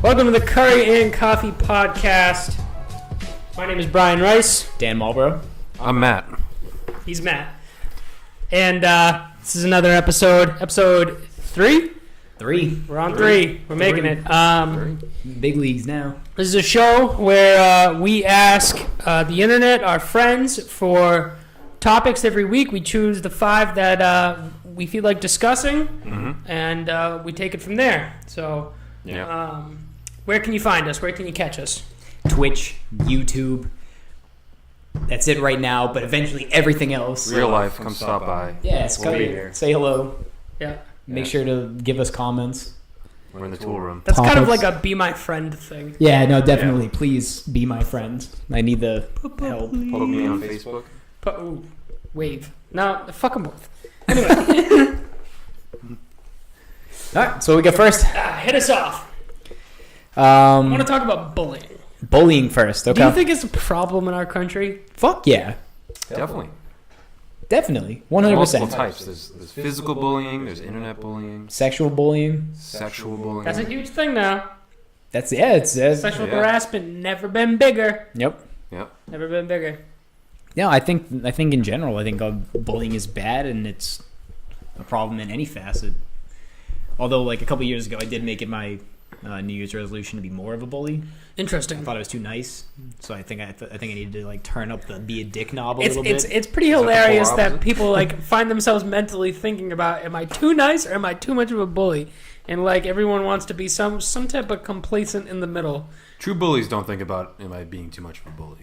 Welcome to the Curry&Coffee Podcast. My name is Brian Rice. Dan Marlborough. I'm Matt. He's Matt. And this is another episode 3? 3. We're on 3. We're making it. Big leagues now. This is a show where we ask the internet, our friends, for topics every week. We choose the 5 that we feel like discussing, and we take it from there. So, where can you find us? Where can you catch us? Twitch, YouTube. That's it right now, but eventually everything else. Real life, come stop by. Yes, We'll come be here. here. Say hello. Yeah. Make sure to give us comments. We're in the tool room. That's kind of Topics. like a be my friend thing. Yeah, no, definitely. Please be my friend. I need the help. Poke me on Facebook. Ooh, wave. No, fuck them both. Anyway, All right, so we go first. hit us off. I want to Um, talk about bullying. bullying first. Okay. Do you think it's a problem in our country? Fuck yeah, Definitely. definitely, Multiple 100%. types. There's physical bullying. There's internet bullying. Sexual bullying. Sexual bullying. That's a huge thing now. It's Sexual Yeah. harassment never been bigger. Yep. Never been bigger. No, I think in general, I think bullying is bad and it's a problem in any facet. Although, like a couple years ago, I did make it my New Year's resolution to be more of a bully. I Interesting. thought I was too nice, so I think I needed to like turn up the be a dick knob a It's little bit. it's pretty Is that the hilarious polar that opposite? people like find themselves mentally thinking about, am I too nice or am I too much of a bully? And like everyone wants to be some type of complacent in the middle. True bullies don't think about, am I being too much of a bully?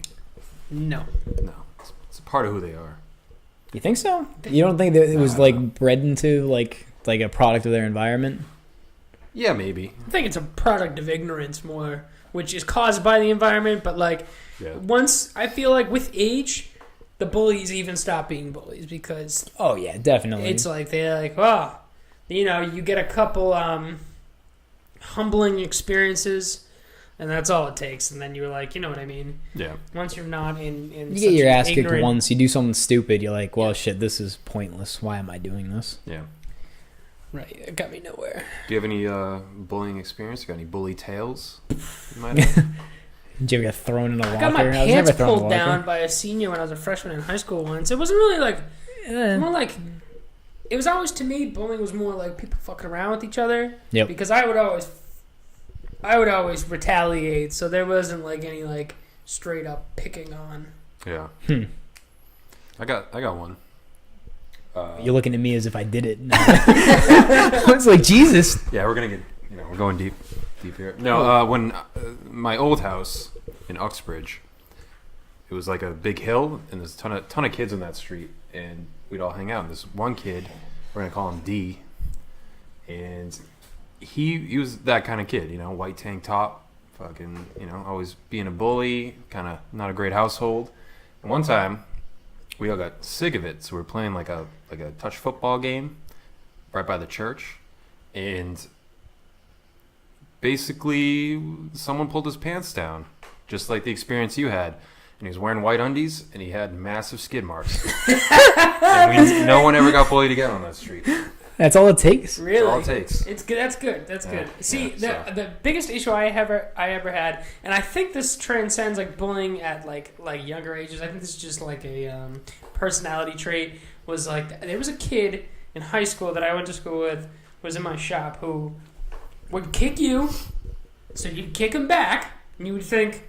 No. No. It's a part of who they are. You think so? You don't think that it was like bred into like a product of their environment? Yeah, maybe. I think it's a product of ignorance more, which is caused by the environment. But like Yeah. once, I feel like with age, the bullies even stop being bullies because Oh yeah, definitely. it's like they're like, oh, you know, you get a couple humbling experiences, and that's all it takes. And then you're like, you know what I mean? Yeah. Once you're not in you such get your an ass kicked ignorant- once, you do something stupid, you're like, well, shit, this is pointless. Why am I doing this? Yeah. Right, it got me nowhere. Do you have any bullying experience? Got any bully tales? You might have? Did you ever get thrown in a locker? I got my was pants never thrown in a pulled locker. down by a senior when I was a freshman in high school once. It wasn't really like, more like, it was always, to me, bullying was more like people fucking around with each other. Yep. Because I would always retaliate, so there wasn't like any like straight up picking on. Yeah. Hmm. I got one. You're looking at me as if I did it. It's like, Jesus. Yeah, we're gonna get. We're going deep here. No, when my old house in Uxbridge, it was like a big hill, and there's a ton of kids on that street, and we'd all hang out. And this one kid, we're gonna call him D, and he was that kind of kid, white tank top, fucking, always being a bully, kind of not a great household. And one time, we all got sick of it, so we're playing like a touch football game right by the church, and basically someone pulled his pants down, just like the experience you had, and he was wearing white undies and he had massive skid marks. And no one ever got bullied again on that street. That's all it takes. Really? That's all it takes. It's good. That's good. That's Yeah, good. See, yeah, the biggest issue I ever had, and I think this transcends like bullying at like younger ages. I think this is just like a personality trait. Was like there was a kid in high school that I went to school with, was in my shop, who would kick you, so you'd kick him back, and you would think,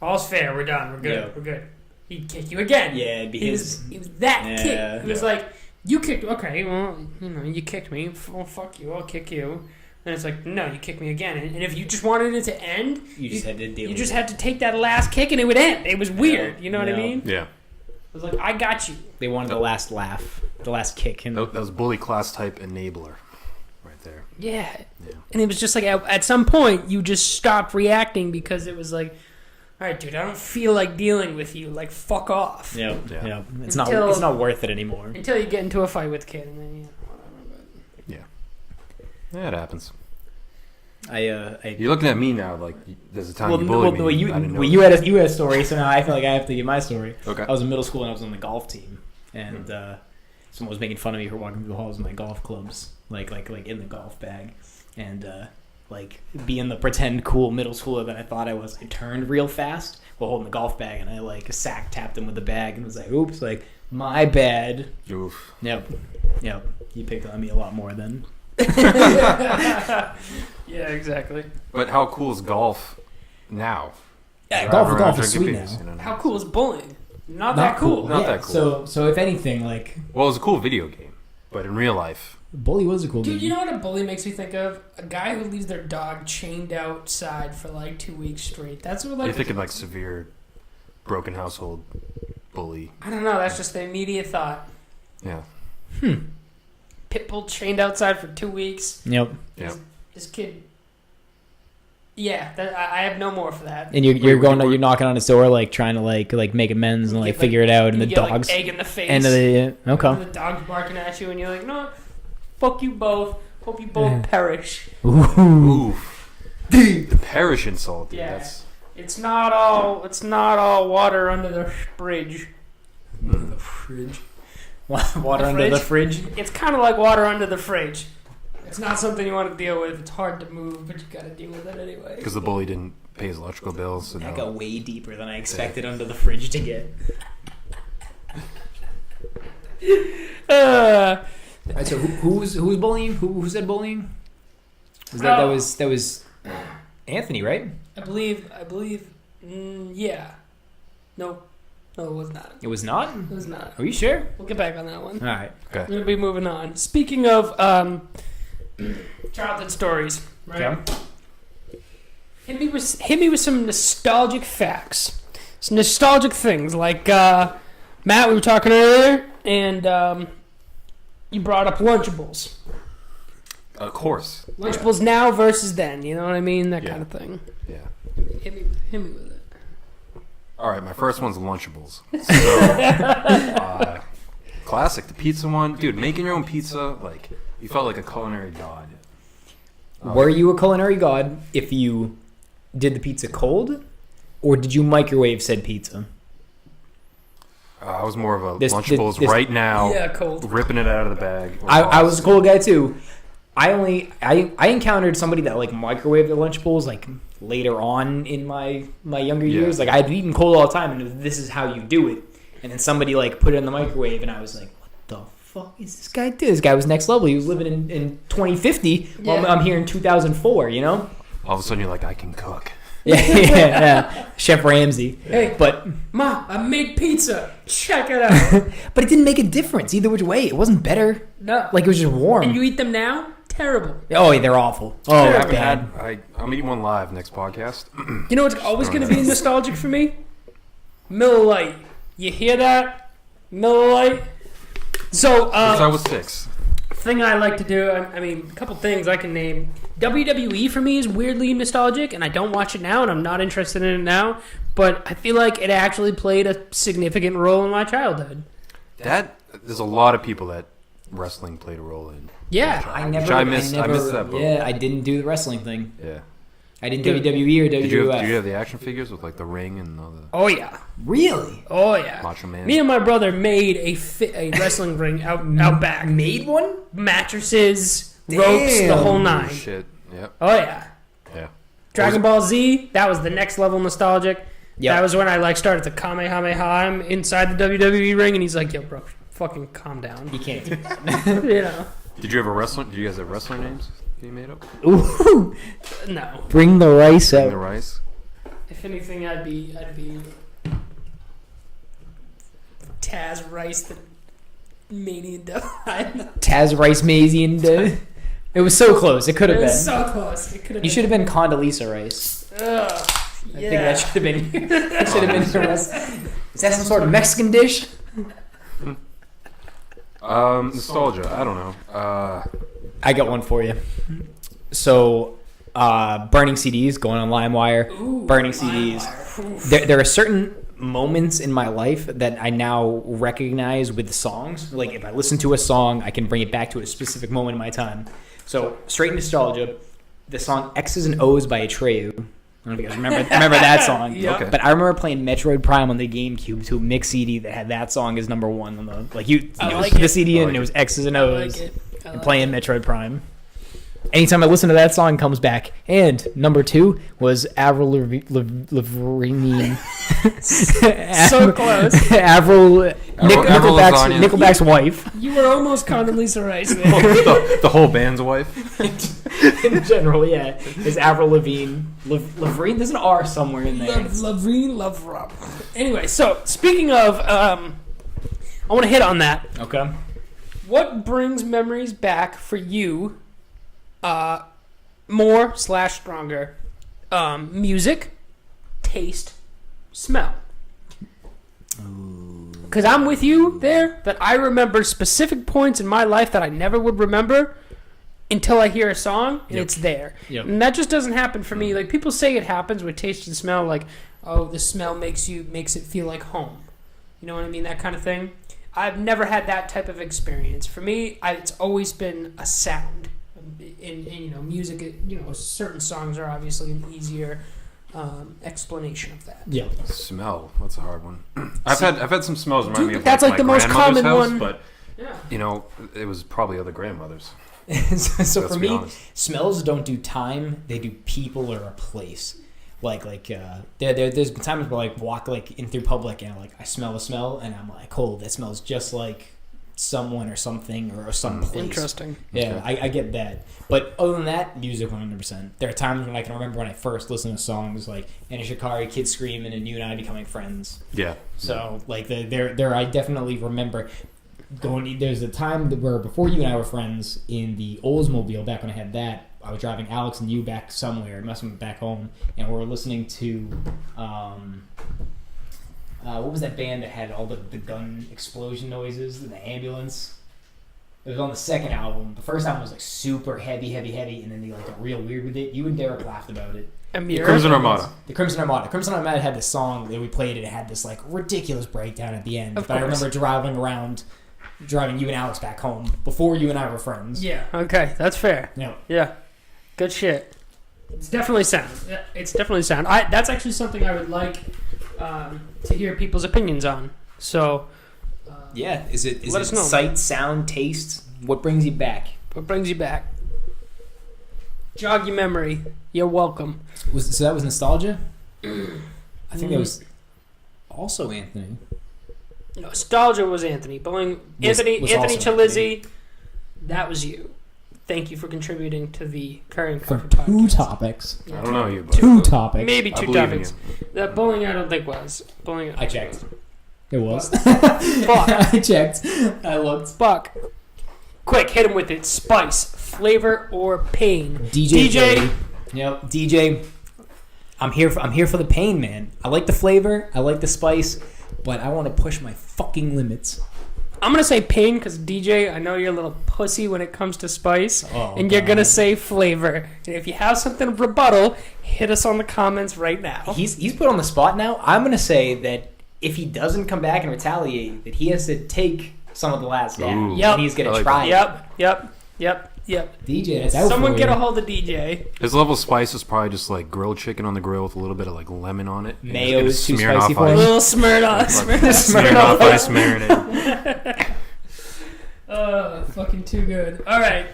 all's fair, we're done, we're good, Yeah. we're good. He'd kick you again. Yeah, it'd be he was that Yeah, kid. He was yeah. like, you kicked, okay, well, you kicked me, well, fuck you, I'll kick you. And it's like, no, you kicked me again. And if you just wanted it to end, You just had to deal you with just it. had to take that last kick and it would end. It was weird, you know what I Yeah. mean? Yeah. It was like, I got you. They wanted the last laugh, the last kick. And That was bully class type enabler right there. Yeah. Yeah. And it was just like, at some point, you just stopped reacting because it was like, all right, dude, I don't feel like dealing with you. Like, fuck off. yeah. It's Until- not worth it anymore. Until you get into a fight with a kid, and then whatever. Yeah, it happens. I You're looking at me now like there's a time you bullied me. I didn't know. you had a story, so now I feel like I have to give my story. Okay. I was in middle school and I was on the golf team, and someone was making fun of me for walking through the halls with my golf clubs, like in the golf bag, and like being the pretend cool middle schooler that I thought I was. I turned real fast while holding the golf bag, and I like sack tapped him with the bag and was like, "Oops!" Like my bad. Oof. Yep. You picked on me a lot more then. Yeah, exactly. But how cool is golf now? Yeah, Driving around golf is drinking sweet beers, now. you know? How cool is bowling? Not that cool. Not that cool. So if anything, like Well, it was a cool video game, but in real life, Bully was a cool Dude, game. you know what a bully makes me think of? A guy who leaves their dog chained outside for like 2 weeks straight. That's what like. you're thinking like severe, broken household bully. I don't know. That's just the immediate thought. Yeah. Pitbull chained outside for 2 weeks. Yep. Yeah. This kid. Yeah, I have no more for that. And you're knocking on his door, like trying to like make amends and like Get, figure it out, and You the get, dogs like, egg in the face. end of the okay. And the dog's barking at you, and you're like, no, fuck you both. Hope you both perish. Ooh. The parish insult, dude. Yeah. That's It's not all water under the fridge. The fridge. Water under the fridge. It's kind of like water under the fridge. It's not something you want to deal with. It's hard to move, but you got to deal with it anyway. because the bully didn't pay his electrical bills. So That now- got way deeper than I expected under the fridge to get. Alright, so who was bullying? Who said bullying? That was Anthony, right? I believe. Yeah. No, it was not. It was not. It was not. Are you sure? We'll get back on that one. All right. Okay. We're gonna be moving on. Speaking of childhood stories, right? Okay. Hit me with some nostalgic facts, some nostalgic things like Matt. We were talking earlier, and you brought up Lunchables. Of course. Lunchables now versus then. You know what I mean? That Yeah. kind of thing. Yeah. Hit me with it. All right, my first one's Lunchables. So, classic, the pizza one. Dude, making your own pizza, like, you felt like a culinary god. Were you a culinary god if you did the pizza cold, or did you microwave said pizza? I was more of a This- Lunchables this- right now, Yeah, cold. ripping it out of the bag. I was a cold guy too. I encountered somebody that like microwaved the Lunchables like later on in my younger Yeah. years. Like I'd eaten cold all the time, and this is how you do it. And then somebody like put it in the microwave, and I was like, "What the fuck is this guy do?" This guy was next level. He was living in 2050 while Yeah. I'm here in 2004. You know? All of a sudden, you're like, I can cook. yeah. Chef Ramsay. Hey, But Ma, I made pizza. Check it out. but it didn't make a difference either which way. It wasn't better. No. Like it was just warm. And you eat them now? Terrible. Oh, they're awful. Oh, I haven't bad. I'm eating one live next podcast. You know what's always going to be nostalgic for me? Miller Lite. You hear that? Miller Lite? So, Since I was 6. thing I like to do, I mean, a couple things I can name. WWE for me is weirdly nostalgic, and I don't watch it now, and I'm not interested in it now, but I feel like it actually played a significant role in my childhood. There's a lot of people that wrestling played a role in. Yeah. I never. Which I missed that boat. Yeah, I didn't do the wrestling thing. Yeah. I didn't Dude. WWE or Did you WWF. have the action figures with like the ring and all the Oh, yeah. Really? Oh, yeah. Macho Man? Me and my brother made a wrestling ring out back. Made one? Mattresses, ropes, the Damn. whole nine. Shit. Yep. Oh, yeah. Yeah. Dragon Ball Z, that was the next level nostalgic. Yep. That was when I like started to Kamehameha him inside the WWE ring, and he's like, "Yo, bro, fucking calm down." You can't do You know? Did you guys have wrestler names that you made up? Ooh. No. Bring the rice King the out. Rice? If anything, I'd be Taz Rice, the Mania Devil. Taz Rice Maisie and it was so close. It could have It been. was so close. It could have. You should have been Condoleezza Rice. Ugh, I yeah. think that should have been. That should have been your rest. Is that some sort of Mexican dish? Nostalgia. I don't know. I got one for you. So, burning CDs, going on LimeWire, Ooh, burning CDs. LimeWire. There are certain moments in my life that I now recognize with songs. Like if I listen to a song, I can bring it back to a specific moment in my time. So, straight nostalgia, the song X's and O's by Atreyu. I don't know if you guys remember that song. Yeah. Okay. But I remember playing Metroid Prime on the GameCube to a mix CD that had that song as number one on the I like the it. CD I and like it was X's and I O's like it. I and like playing it. Metroid Prime. anytime I listen to that song, it comes back. And number 2 was Avril Lavigne. So close. Avril Nickelback's wife. You were almost Condoleezza Rice there. the whole band's wife. In general, yeah, is Avril Lavigne. Lavigne, there's an R somewhere in there. Lavigne, love Rob. Anyway, so speaking of, I want to hit on that. Okay. What brings memories back for you, more/stronger? Music, taste, smell. Because I'm with you there, that I remember specific points in my life that I never would remember until I hear a song and it's there. Yep. And that just doesn't happen for me. Like, people say it happens with taste and smell, like, oh, the smell makes it feel like home. You know what I mean? That kind of thing. I've never had that type of experience. For me, it's always been a sound. In music, certain songs are obviously an easier explanation of that. Yeah. Smell. That's a hard one. I've had some smells remind me of that's like the most common house, one. But Yeah. it was probably other grandmothers. So for me, honest. smells don't do time; they do people or a place. There's been times where walk in through public and I smell a smell and I'm like, oh, that smells just like someone or something or some place. Interesting. Yeah, Okay. I get that. But other than that, music 100%. There are times when I can remember when I first listened to songs like Anna Shikari, Kids Screaming, and You and I Becoming Friends. Yeah. So there I definitely remember going. There's a time where before You and I were friends in the Oldsmobile, back when I had that, I was driving Alex and you back somewhere, must have been back home, and we were listening to what was that band that had all the gun explosion noises and the ambulance? It was on the second album. The first album was super heavy, and then they got real weird with it. You and Derek laughed about it. Crimson Armada. The Crimson Armada. Crimson Armada had this song that we played, and it had this ridiculous breakdown at the end. Of but course. I remember driving you and Alex back home before you and I were friends. Yeah. Okay, that's fair. Yeah. Yeah. Good shit. It's definitely sound. That's actually something I would like to hear people's opinions on. So. Yeah. Is it let us know. Sight, sound, taste? What brings you back? What brings you back? Jog your memory. You're welcome. So that was nostalgia? I think that was also Anthony. Nostalgia was Anthony. Anthony Chalizzi, that was you. Thank you for contributing to the Curry&Coffee Podcast. 2 topics. I don't know you, but 2 topics. Maybe I 2 believe in topics. That bowling I don't think was. Bowling. I checked. It was. Fuck. I checked. I looked. Fuck. Quick, hit him with it. Spice, flavor, or pain. DJ. Yep. DJ. I'm here for the pain, man. I like the flavor. I like the spice, but I want to push my fucking limits. I'm going to say pain because, DJ, I know you're a little pussy when it comes to spice. Oh, and you're going to say flavor. And if you have something rebuttal, hit us on the comments right now. He's put on the spot now. I'm going to say that if he doesn't come back and retaliate, that he has to take some of the last dab. Ooh. Yep. And he's going I to like try Yep. DJ, that's out Someone for get you. a hold of DJ. his level of spice is probably just grilled chicken on the grill with a little bit of lemon on it. Mayo And is too smeared spicy off for A him. little Smirnoff. Smeared off ice marinade. Fucking too good. All right.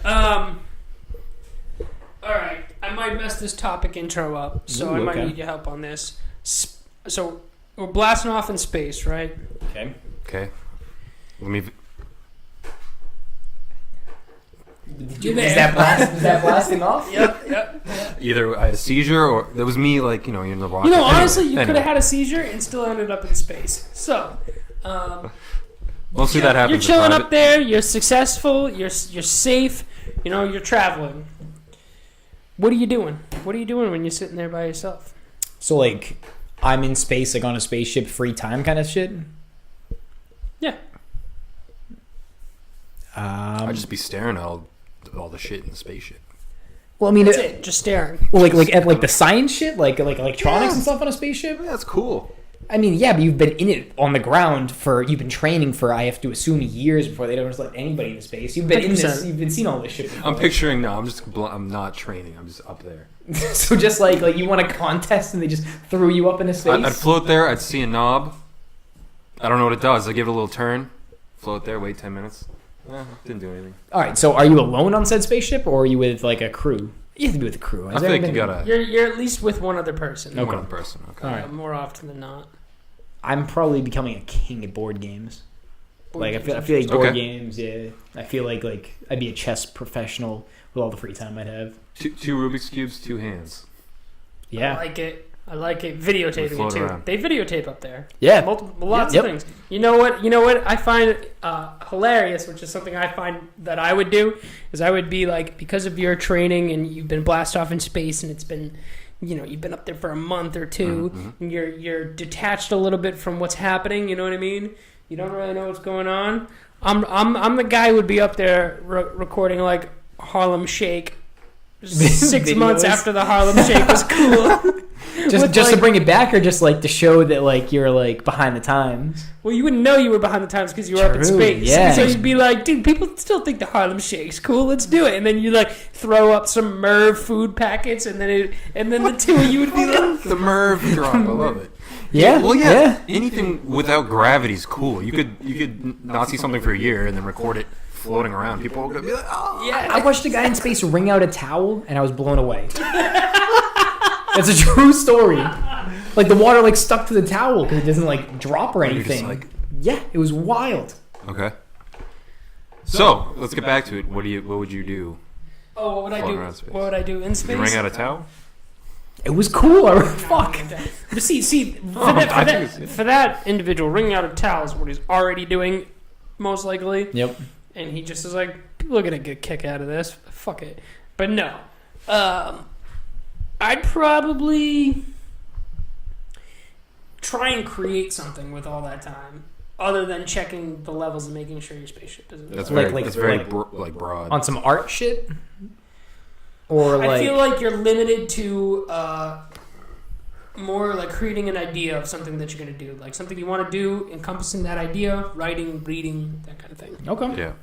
I might mess this topic intro up, so Ooh, I might okay. need your help on this. So we're blasting off in space, right? Okay. Okay. Let me. You Is that blasting off? Yep. Either I had a seizure or that was me, you're in the rocket. Honestly, you could Anyway. have had a seizure and still ended up in space. So, Mostly that happens. you're chilling in up there. You're successful. You're safe. You're traveling. What are you doing? What are you doing when you're sitting there by yourself? So I'm in space, on a spaceship, free time kind of shit. Yeah. I'd just be staring at all the shit in the spaceship. Well, I mean, That's it. Just staring. well, at the science shit, like electronics and stuff on a spaceship. Yeah, that's cool. I mean, yeah, but you've been in it on the ground you've been training for, I have to assume, years before they don't just let anybody into space. You've been in this, 100%. you've been seeing all this shit before. I'm picturing I'm not training. I'm just up there. So just like you won a contest and they just threw you up into space. I'd float there. I'd see a knob. I don't know what it does. I give it a little turn, float there, wait 10 minutes. Didn't do anything. All right, so are you alone on said spaceship, or are you with like a crew? You have to be with a crew. I think you gotta. You're at least with one other person. Okay. One other person. Okay. All right. More often than not. I'm probably becoming a king at board games. Board I feel like Okay. board games. Yeah, I feel like I'd be a chess professional with all the free time I'd have. Two Rubik's cubes, 2 hands. Yeah, I like it. Videotaping Float it too. around. They videotape up there. yeah. Lots of things. You know what I find hilarious, which is something I find that I would do, is I would be like, because of your training and you've been blasted off in space and it's been, you've been up there for a month or two, and you're detached a little bit from what's happening. You know what I mean? You don't really know what's going on. I'm the guy who would be up there recording like Harlem Shake 6 months after the Harlem Shake was cool. just to bring it back, or just like to show that like you're like behind the times. Well, you wouldn't know you were behind the times because you were up in space. Yeah. So you'd be like, dude, people still think the Harlem Shake's cool. Let's do it. And then you like throw up some Merv food packets, and then the two of you would be like, The Merv drop. I love it. Yeah. Well, yeah. Anything without gravity's cool. You could not see something for a year and then record it floating around. People will be like, oh. yeah. I watched a guy in space wring out a towel, and I was blown away. That's a true story. Like the water like stuck to the towel because it doesn't like drop or anything. You're just like, yeah, it was wild. okay. So let's get back to it. What would you do? Oh, what would I do? Floating around space. What would I do in space? Did you wring out a towel? It was cool. Fuck. But see, for that individual, wringing out a towel is what he's already doing, most likely. Yep. And he just is like, people are gonna get a kick out of this. Fuck it. But no, I'd probably try and create something with all that time, other than checking the levels and making sure your spaceship isn't. That's Like- very like- broad. On some art shit. Or like. I feel like you're limited to more like creating an idea of something that you're going to do, like something you want to do, encompassing that idea, writing, reading, that kind of thing. Okay. Yeah.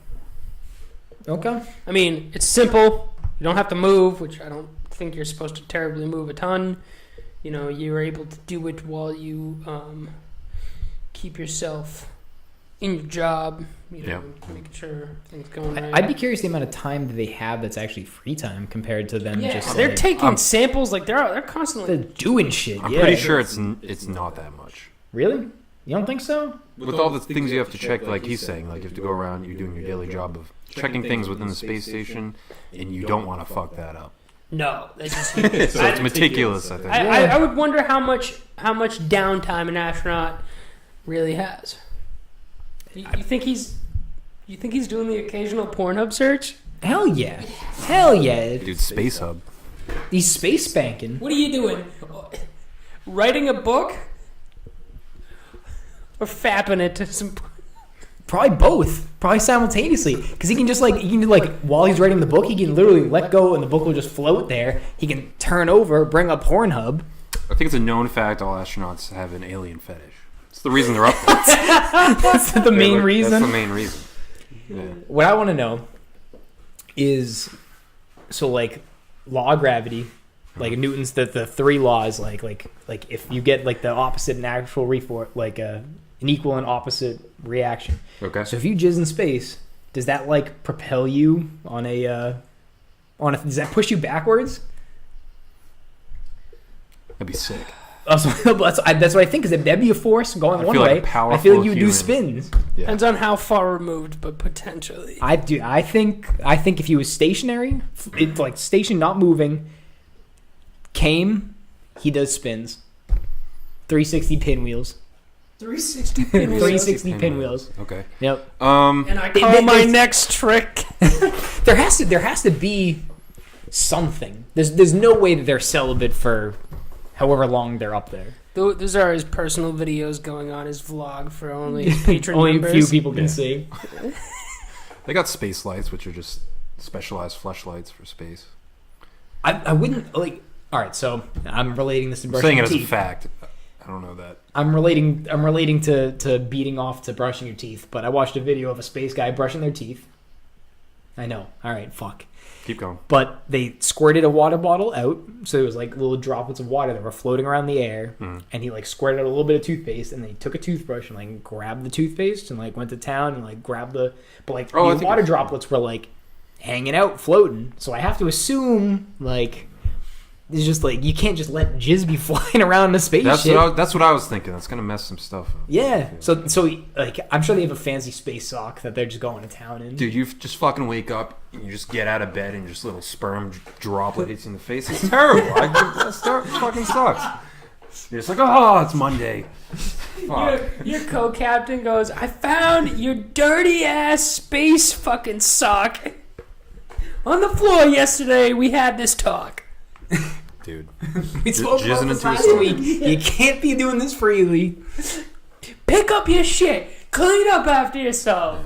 Okay. I mean, it's simple. You don't have to move, which I don't think you're supposed to terribly move a ton. You're able to do it while you keep yourself in your job, making sure things going right. I'd be curious the amount of time that they have that's actually free time compared to them just they're like, taking samples, like they're constantly they're doing shit. I'm yeah. pretty sure it's not that much. Really? You don't think so? With all the things you have to check, like he's saying, like you have to go around, you're doing your daily job of checking things within the space station, and you don't want to fuck that up. No, that's just So it's meticulous, I think. I would wonder how much downtime an astronaut really has. You think he's doing the occasional Pornhub search? Hell yeah. Hell yeah. Dude, Space Hub. He's space spanking. What are you doing? Writing a book? Or fapping it to some... Probably both. Probably simultaneously. Because he can just while he's writing the book, he can literally let go and the book will just float there. He can turn over, bring up Pornhub. I think it's a known fact all astronauts have an alien fetish. It's the reason they're up there. That's the main reason. That's the main reason. Yeah. What I want to know is, so like law of gravity, like Newton's the 3 laws, like if you get like the opposite and actual like an equal and opposite reaction. Okay. So if you jizz in space, does that like propel you on a does that push you backwards? That'd be sick. That's what I think. Because that'd be a force going one way. I feel like you would do spins. Yeah. Depends on how far removed, but potentially. I think if he was stationary, like stationed, not moving, he does spins. 360 pinwheels. 360 pinwheels. 360 pinwheels. Okay. Yep. And I call my next trick. There has to be something. There's no way that they're celibate for however long they're up there. Those are his personal videos going on his vlog for only his patron only members. a few people can see. They got space lights, which are just specialized flashlights for space. I wouldn't like. All right, so I'm relating this to I'm brushing saying your it as a teeth. fact. I don't know that. I'm relating to beating off to brushing your teeth, but I watched a video of a space guy brushing their teeth. I know. All right, fuck. Keep going. But they squirted a water bottle out, so it was like little droplets of water that were floating around the air. And he like squirted out a little bit of toothpaste, and then he took a toothbrush and like grabbed the toothpaste and like went to town and like grabbed the. But like the water droplets were like hanging out, floating. So I have to assume like. It's just like you can't just let jizz be flying around in a spaceship. That's what I was thinking. That's gonna mess some stuff up. Yeah. So like I'm sure they have a fancy space sock that they're just going to town in. Dude, you just fucking wake up and you just get out of bed and just little sperm droplet hits you in the face. It's terrible. That fucking sucks. You're just like, oh, it's Monday. Your co-captain goes, I found your dirty ass space fucking sock on the floor yesterday. We had this talk. Dude, we spoke about this last week. You can't be doing this freely. Pick up your shit. Clean up after yourself.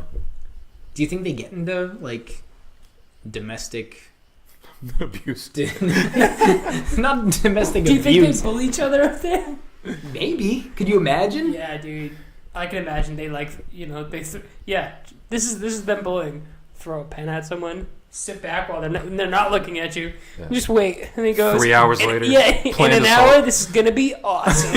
Do you think they get into like domestic abuse? Not domestic abuse. Do you think they bully each other up there? Maybe. Could you imagine? Yeah, dude. I can imagine they like this is them bullying. Throw a pen at someone. Sit back while they're not looking at you. Yeah. Just wait. And he goes... 3 hours later. Yeah, in an hour, this is going to be awesome.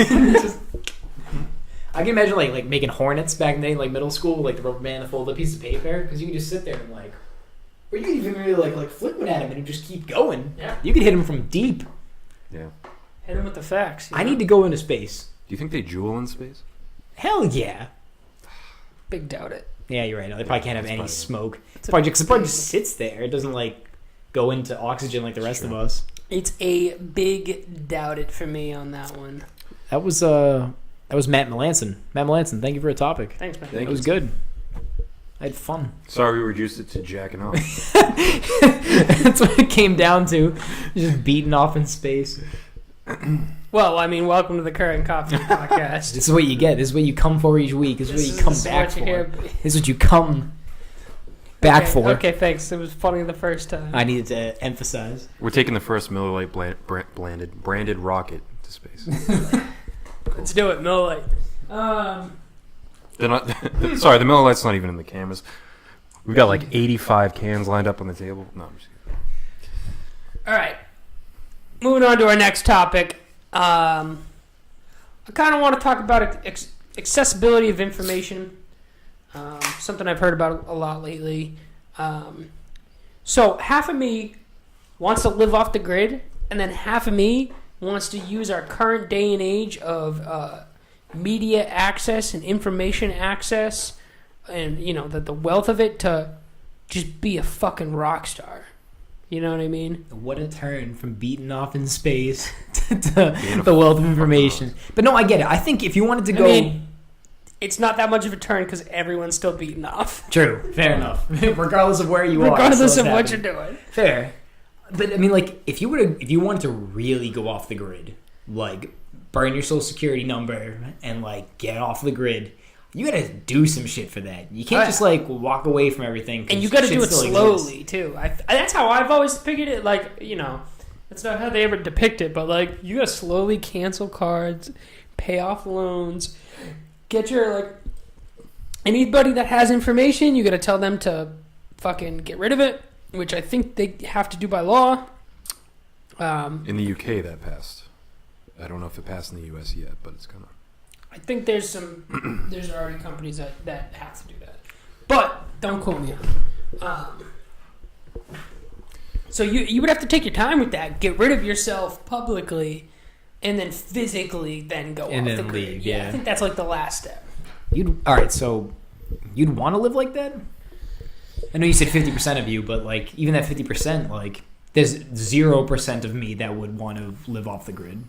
I can imagine like making hornets back in the day, like middle school, with like the rubber band and fold a piece of paper, because you can just sit there and like... Or you can even really like flick one at him and you just keep going. Yeah. You could hit him from deep. Yeah. Hit him with the facts. I need to go into space. Do you think they jewel in space? Hell yeah. Big doubt it. Yeah, you're right. No, they probably can't have any smoke. It probably just sits there. It doesn't like go into oxygen like the rest of us. It's a big doubt it for me on that one. That was Matt Melanson. Matt Melanson, thank you for a topic. Thanks, man. It was good. I had fun. Sorry we reduced it to jacking off. That's what it came down to. Just beating off in space. Well, I mean, welcome to the Curry&Coffee Podcast. This is what you get. This is what you come for each week. This is what you come back for. This is what you come back for. Okay, thanks. It was funny the first time. I needed to emphasize. We're taking the first Miller Lite branded rocket to space. Let's do it, Miller Lite. They're not, sorry, the Miller Lite's not even in the cameras. We've got like 85 cans lined up on the table. No, I'm just kidding. All right. Moving on to our next topic. I kind of want to talk about accessibility of information. Something I've heard about a lot lately. So half of me wants to live off the grid, and then half of me wants to use our current day and age of media access and information access, and the wealth of it to just be a fucking rock star. You know what I mean? What a turn from beating off in space to the wealth of information. But no, I get it. I think if you wanted to go... it's not that much of a turn because everyone's still beating off. True. Fair enough. Regardless of where you are. Regardless of what you're doing. Fair. But, I mean, like, if you wanted to really go off the grid, like, burn your social security number and, like, get off the grid... You gotta do some shit for that. You can't just like walk away from everything. And you gotta do it slowly too. That's how I've always figured it. Like, that's not how they ever depict it, but like you gotta slowly cancel cards, pay off loans, get your anybody that has information, you gotta tell them to fucking get rid of it, which I think they have to do by law. In the UK, that passed. I don't know if it passed in the US yet, but it's gonna. I think there's already companies that have to do that, but don't quote me on it. So you would have to take your time with that, get rid of yourself publicly, and then physically then go and off then the grid. Leave, yeah, I think that's like the last step. All right, so you'd want to live like that? I know you said 50% of you, but like even that 50%, like there's 0% of me that would want to live off the grid.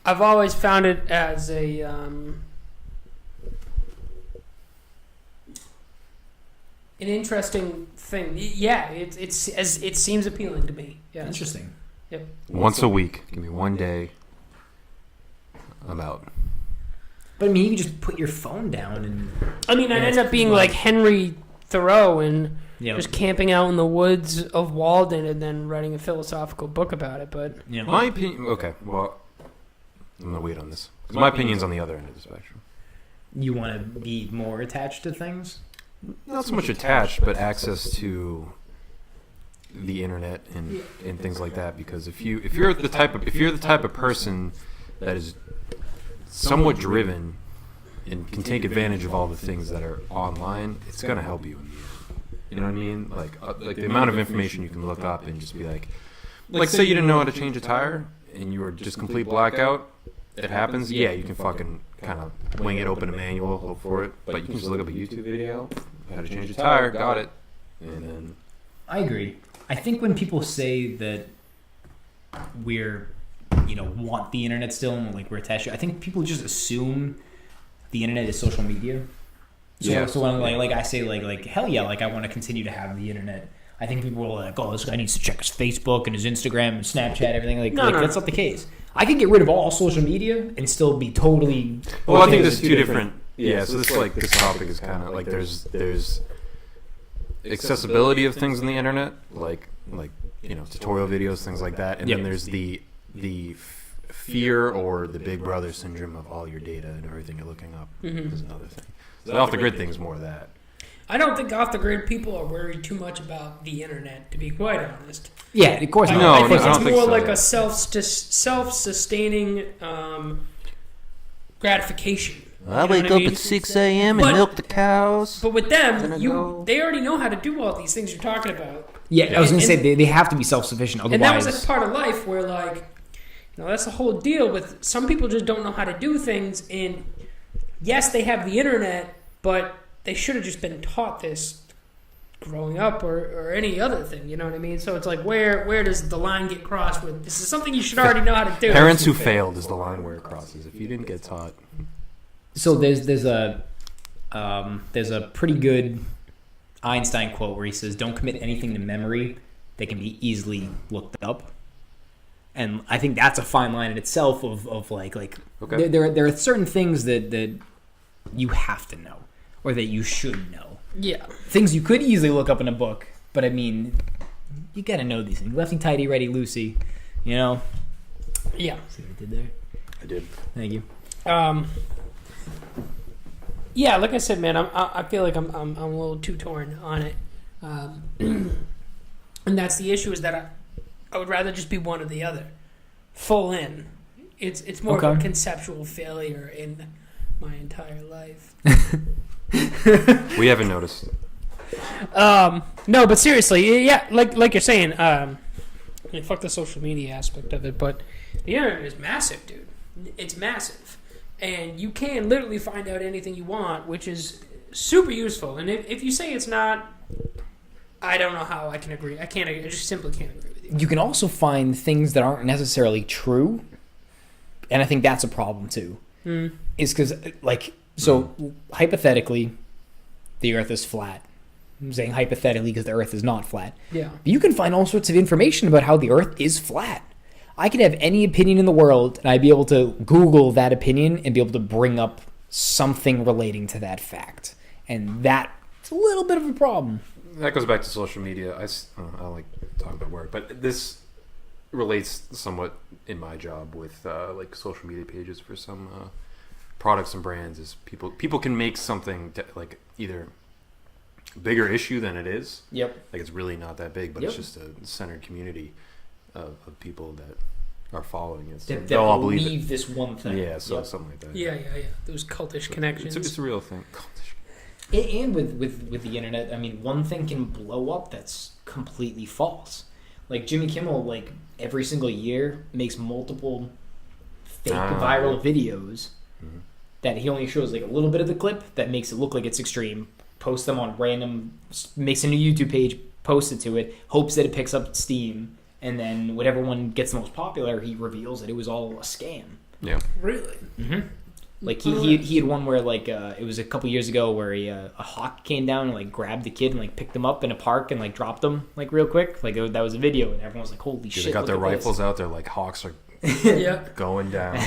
I've always found it as an interesting thing. Yeah, it seems appealing to me. Yeah, interesting. Yep. Once a week, give me one day. I'm out. But I mean, you can just put your phone down and. I mean, I'd end up being like Henry Thoreau and just camping out in the woods of Walden and then writing a philosophical book about it. But my opinion. Okay, well. I'm going to wait on this. Because my opinion's on the other end of the spectrum. You want to be more attached to things? Not so much attached, but access to the internet and things like that, because if you're the type of person that is somewhat driven and can take advantage of all the things that are online, it's gonna help you in the end. You know what I mean? Like the amount of information you can look up and just be like say you didn't know how to change a tire and you were just complete blackout. It happens. Yeah, you can fucking kind of wing it, open a manual, hope for it. But you can just look up a YouTube video, how to change a tire, got it, and then. I agree. I think when people say that we're, want the internet still and like we're attached to it, I think people just assume the internet is social media. So when like I say like hell yeah, like I want to continue to have the internet, I think people are like, oh, this guy needs to check his Facebook and his Instagram and Snapchat, everything. No, that's not the case. I can get rid of all social media and still be totally. Well, I think there's two different. Yeah, so this topic is kind of like there's accessibility of things on the internet, like tutorial videos, things like that, and then there's the fear or the Big Brother syndrome of all your data and everything you're looking up is another thing. The off the grid thing's more of that. I don't think off the grid people are worried too much about the internet, to be quite honest. Yeah, of course not. I think it's more like a self-sustaining gratification. I wake up at 6 a.m. and milk the cows. But with them, they already know how to do all these things you're talking about. Yeah, I was going to say they have to be self-sufficient. Otherwise, and that was like part of life where that's the whole deal with some people just don't know how to do things. And yes, they have the internet, but they should have just been taught this growing up or any other thing. You know what I mean? So it's like where does the line get crossed with this is something you should already know how to do. Parents who failed is the line where it crosses. If you didn't get taught. So there's a pretty good Einstein quote where he says, "Don't commit anything to memory that can be easily looked up." And I think that's a fine line in itself of like okay. there are certain things that you have to know or that you should know. Yeah. Things you could easily look up in a book, but I mean, you got to know these things. Lefty, tighty, ready, loosey, Yeah. See what I did there? I did. Thank you. Yeah, like I said, man, I feel like I'm a little too torn on it, and that's the issue is that I would rather just be one or the other, full in. It's more of a conceptual failure in my entire life. We haven't noticed. No, but seriously, yeah, like you're saying, fuck the social media aspect of it, but the internet is massive, dude. It's massive. And you can literally find out anything you want, which is super useful. And if you say it's not, I don't know how I can agree. I just simply can't agree with you. You can also find things that aren't necessarily true. And I think that's a problem too. Is because, hypothetically, the Earth is flat. I'm saying hypothetically because the Earth is not flat. Yeah. But you can find all sorts of information about how the Earth is flat. I could have any opinion in the world, and I'd be able to Google that opinion and be able to bring up something relating to that fact. And that's a little bit of a problem. That goes back to social media. I like talking about work, but this relates somewhat in my job with social media pages for some products and brands. Is people can make something either a bigger issue than it is. Yep. Like it's really not that big, but it's just a centered community of people that are following it. So that all believe this one thing. Yeah, something like that. Yeah. Those cultish connections. It's a real thing. And with the internet, I mean, one thing can blow up that's completely false. Like Jimmy Kimmel, every single year makes multiple fake viral videos that he only shows a little bit of the clip that makes it look like it's extreme. Posts them on makes a new YouTube page, posts it to it, hopes that it picks up steam. And then whatever one gets the most popular, he reveals that it was all a scam. Yeah. Really? Mm-hmm. He had one where it was a couple years ago where a hawk came down and grabbed the kid and picked him up in a park and dropped him real quick. That was a video and everyone was like, holy shit. They got their rifles out there like hawks are going down.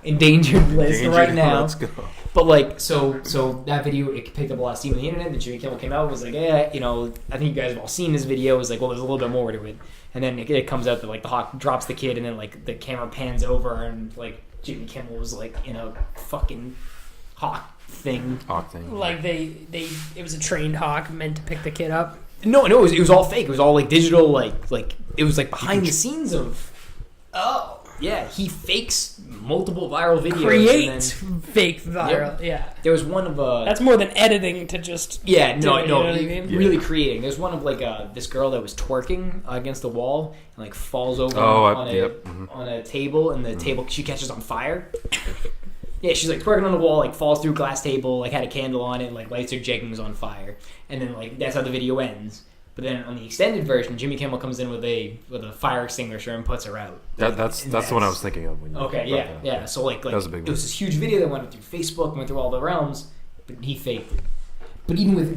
Endangered list right now. Let's go. But so that video, it picked up a lot of steam on the internet. Then Jimmy Kimmel came out and was like, I think you guys have all seen this video. It was like, well, there's a little bit more to it. And then it comes out that the hawk drops the kid and then the camera pans over and Jimmy Kimmel was in a fucking hawk thing. Hawk thing. It was a trained hawk meant to pick the kid up. No, it was all fake. It was all like digital, like it was like behind the scenes of. Oh. Yeah, he fakes multiple viral videos. Create fake viral. Yep. Yeah. There was one of That's more than editing to just. Yeah, do it, you know what I mean? really creating. There's one of like this girl that was twerking against the wall and like falls over on a table, and the table she catches on fire. Yeah, she's like twerking on the wall, like falls through a glass table, like had a candle on it, like lights her jeggings on fire, and then like that's how the video ends. But then on the extended version, Jimmy Kimmel comes in with a fire extinguisher and puts her out. That's the one I was thinking of. When Yeah. So like that was a big it was this huge video that went through Facebook, went through all the realms, but he faked it. But even with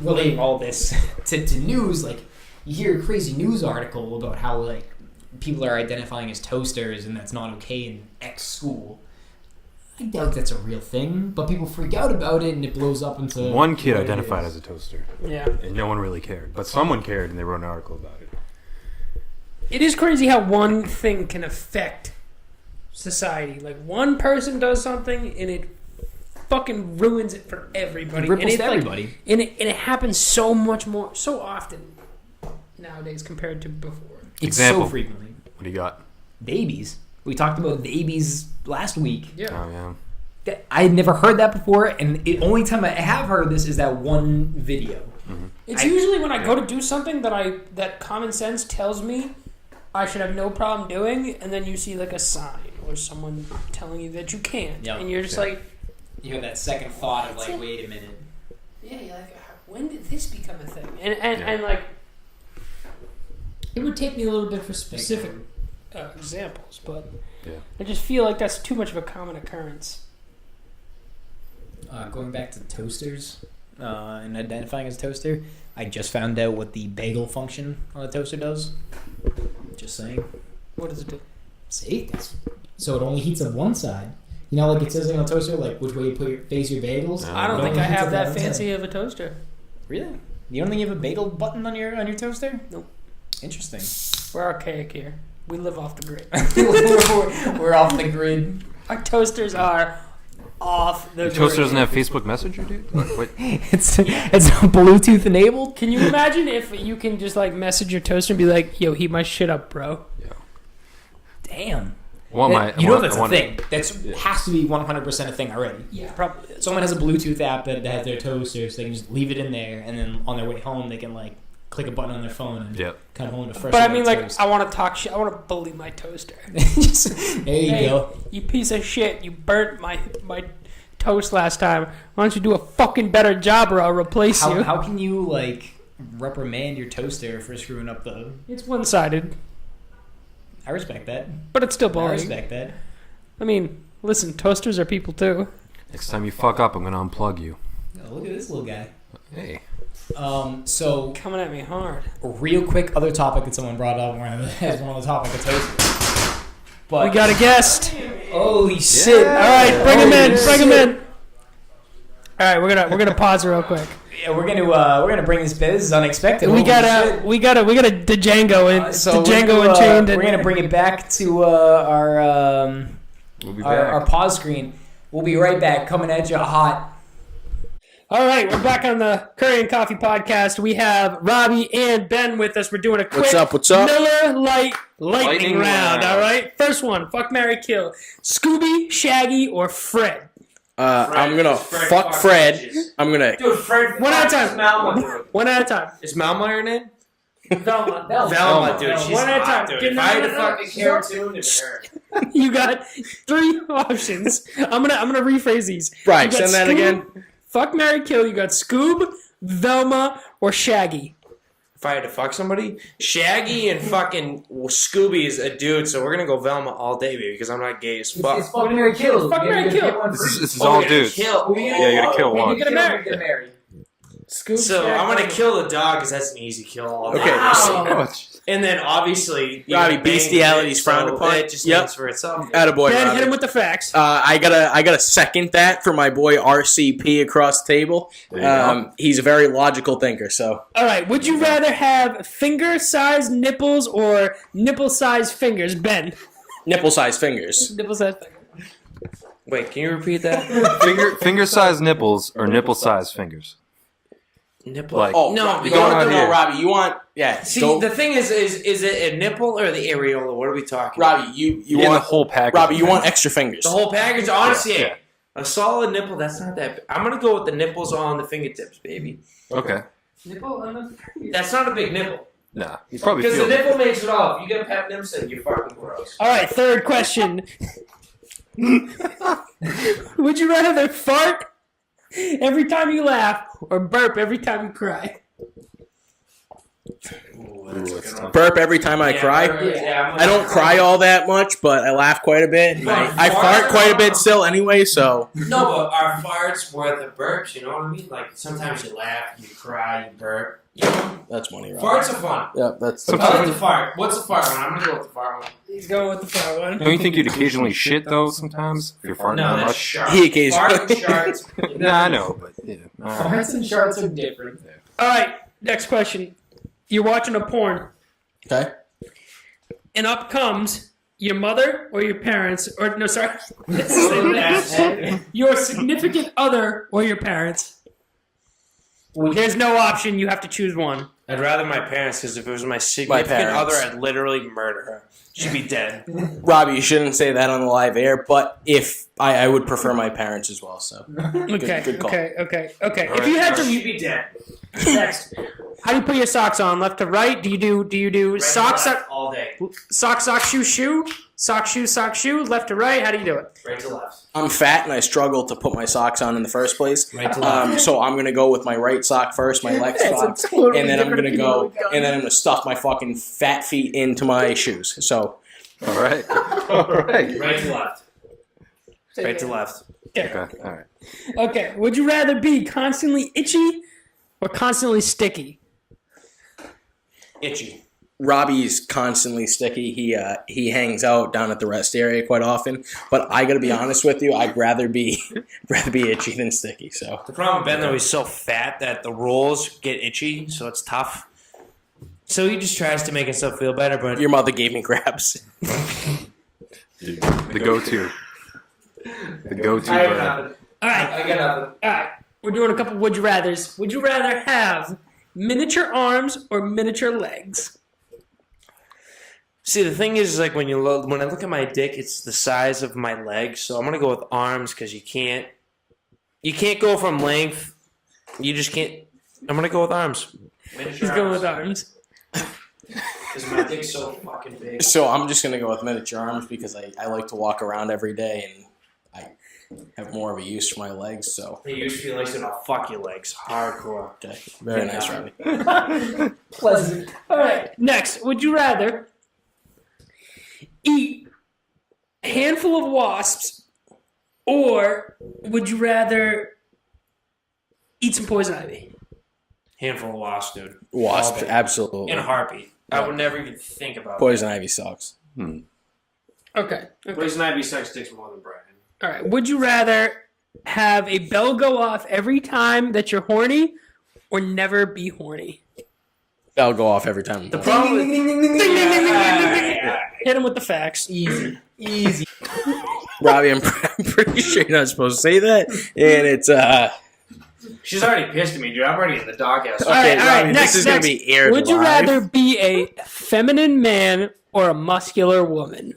relating all this to news, like you hear a crazy news article about how like people are identifying as toasters and that's not okay in X school. I doubt that's a real thing, but people freak out about it and it blows up into... One kid identified as a toaster. Yeah. And no one really cared. But someone cared and they wrote an article about it. It is crazy how one thing can affect society. Like, one person does something and it fucking ruins it for everybody. It ripples to like, everybody. And it happens so much more, so often nowadays compared to before. Example. So frequently. What do you got? Babies. We talked about babies last week. Yeah. Oh, yeah. I had never heard that before, and the only time I have heard this is that one video. Mm-hmm. It's usually when I go to do something that common sense tells me I should have no problem doing, and then you see like a sign or someone telling you that you can't, and you're just like, you have that second thought of like, wait a minute. Yeah, you're like, when did this become a thing? And like, it would take me a little bit for specific examples, but I just feel like that's too much of a common occurrence. Going back to toasters and identifying as a toaster, I just found out what the bagel function on a toaster does. Just saying. What does it do? See? So it only heats up one side. You know, like it says on a toaster, like which way you face your bagels? I don't think I have that fancy of a toaster. Really? You don't think you have a bagel button on your toaster? Nope. Interesting. We're archaic here. We live off the grid. We're off the grid. Our toasters are off the grid. Your toaster doesn't have Facebook Messenger, dude? What? It's Bluetooth enabled. Can you imagine if you can just like message your toaster and be like, "Yo, heat my shit up, bro"? Yeah. Damn. That's a thing. Has to be 100% a thing already. Yeah, probably. Someone has a Bluetooth app that has their toaster, so they can just leave it in there, and then on their way home, they can like click a button on their phone and come home to fresh. But I mean, like, toast. I want to talk shit. I want to bully my toaster. There you go. You piece of shit. You burnt my toast last time. Why don't you do a fucking better job, or I'll replace you? How can you like reprimand your toaster for screwing up the? It's one-sided. I respect that. But it's still bullying. I respect that. I mean, listen, toasters are people too. Next time you fuck up, I'm gonna unplug you. Oh, look at this little guy. Hey. So coming at me hard. A real quick other topic that someone brought up as one of the topic of toasters. But we got a guest. Holy shit! All right, bring him in. Bring him in. All right, we're gonna pause real quick. Yeah, we're gonna bring this. This is unexpected. We got a Django and Django Unchained. We're gonna bring it back to our pause screen. We'll be right back, coming at you hot. All right, we're back on the Curry and Coffee Podcast. We have Robbie and Ben with us. We're doing a quick What's up? Miller Lite lightning round. All right, first one: fuck, marry, kill. Scooby, Shaggy, or Fred? I'm gonna fuck Fred. I'm gonna. Dude, Fred. One at a time. One at a time. Is Malma your name? Velma. Velma, dude. She's one at a time. hot, dude. If I had to fucking cartoon, it'd be her. You got 3 options. I'm gonna rephrase these. Right, send that again. Fuck, marry, kill. You got Scoob, Velma, or Shaggy. If I had to fuck somebody, Shaggy and fucking Scooby is a dude, so we're gonna go Velma all day, baby, because I'm not gay as fuck. It's fuck, marry, kill. Fuck, marry, kill. This is all dudes. Kill. Yeah, you gotta kill one. You're gonna marry. Scoob, So Shaggy. I'm gonna kill the dog because that's an easy kill all day. Okay. And then obviously, Robbie, bestiality's frowned upon. It just Yep. stands for itself. Attaboy, Ben, Robbie. hit him with the facts. I gotta second that for my boy RCP across the table. He's a very logical thinker. So All right, would you rather have finger-sized nipples or nipple-sized fingers, Ben? nipple-sized fingers. Nipple-sized fingers. Wait, can you repeat that? Finger-sized nipples or nipple-sized fingers? Nipple. Like, Oh, no, Robbie, you don't out know. here. Robbie, you want See, go- the thing is it a nipple or the areola? What are we talking Robbie, about? you Getting the want whole package. Robbie, you want extra fingers. The whole package? Honestly, Yeah. a solid nipple, that's not that. I'm going to go with the nipples on the fingertips, baby. Okay. Nipple on the That's not a big nipple. Nah. You probably Because the feel it. nipple makes it all. If you get a pap nipple, you're fucking gross. All right, third question. Would you rather fart every time you laugh or burp every time you cry? Burp every time I cry. I don't cry all that much, but I laugh quite a bit. And I fart quite a bit still anyway, so. No, but are farts worth the burps? You know what I mean? Like sometimes you laugh, you cry, you burp. You know? That's money, Robbie. Farts are fun. Yep, that's. I like the fart. What's the fart one? I'm gonna go with the fart one. He's going with the fart one. Don't you think you'd occasionally shit though? Sometimes if you're farting No, that that's much. sharp. He occasionally- Fart and sharts. Nah, I know, but yeah. All right. Farts and sharts are different. All right, next question. You're watching a porn, Okay. and up comes your mother or your parents, or no, sorry, your significant other or your parents. There's no option. You have to choose one. I'd rather my parents, because if it was my significant parents. other, I'd literally murder her. She'd be dead. Robbie, you shouldn't say that on the live air, but if I would prefer my parents as well, so. Okay, good call. okay. If you had to, she'd be dead. next, how do you put your socks on? Left to right? Do you do sock all day. sock shoe sock shoe? Left to right? How do you do it? Right to left. I'm fat and I struggle to put my socks on in the first place. Right to left. So I'm gonna go with my right sock first, my left sock, and then I'm gonna go, and then I'm gonna stuff my fucking fat feet into my shoes. So, All right. All right. Right to left. Right to left. Okay. All right. Okay. Would you rather be constantly itchy or constantly sticky? Itchy. Robbie's constantly sticky. He hangs out down at the rest area quite often. But I gotta be honest with you, I'd rather be itchy than sticky. So The problem with Ben, though, he's so fat that the rolls get itchy, so it's tough. So he just tries to make himself feel better, but your mother gave me grabs. The go-to. The go-to. I have brand. nothing. All right. I got nothing. All right. We're doing a couple would you rathers. Would you rather have miniature arms or miniature legs? See, the thing is, like when I look at my dick, it's the size of my legs. So I'm gonna go with arms because you can't go from length. You just can't. I'm gonna go with arms. He's going with arms. Because my dick's so fucking big. So I'm just gonna go with miniature arms because I like to walk around every day and I have more of a use for my legs. So Hey, you feel like saying, "I'll fuck your legs." Hardcore. okay, very nice, Robbie. Pleasant. All right. Next, would you rather eat a handful of wasps or would you rather eat some poison ivy? Handful of wasps, dude. Wasp, All day. absolutely. In a heartbeat. I would never even think about Poison ivy sucks. Okay. it. Poison ivy sucks dicks more than Brian. All right. Would you rather have a bell go off every time that you're horny or never be horny? I'll go off every time. The problem with Hit him with the facts. Easy. Robbie, I'm pretty sure you're not supposed to say that, and it's she's already pissed at me, dude. I'm already in the doghouse. okay. all right, Robbie, next, this is next. gonna be aired Would you live. rather be a feminine man or a muscular woman?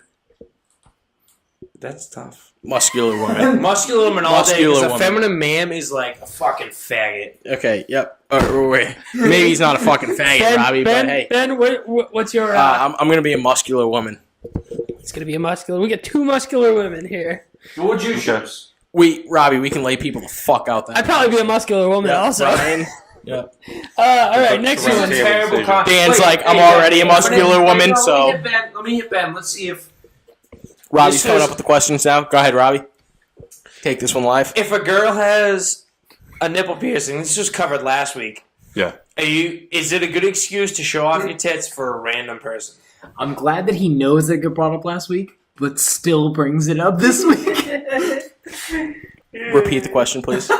That's tough. Muscular woman. Muscular woman all day. Muscular Because a woman. feminine man is like a fucking faggot. Okay, yep. Wait. Maybe he's not a fucking faggot, Robbie, but hey. Ben, what's your? I'm gonna be a muscular woman. It's gonna be a muscular. We get two muscular women here. What would you choose? Robbie, we can lay people the fuck out there. I'd probably be a muscular woman also. Brian. Yep. All right, next Right. one. Table Terrible decision. con- Dan's Wait, like, I'm hey, already a Ben, muscular woman, let so- me hit Ben. Let's see if Robbie's This coming is- up with the questions now. Go ahead, Robbie. Take this one live. if a girl has a nipple piercing. This was covered last week. Yeah. Is it a good excuse to show off your tits for a random person? I'm glad that he knows that got brought up last week, but still brings it up this week. Repeat the question, please.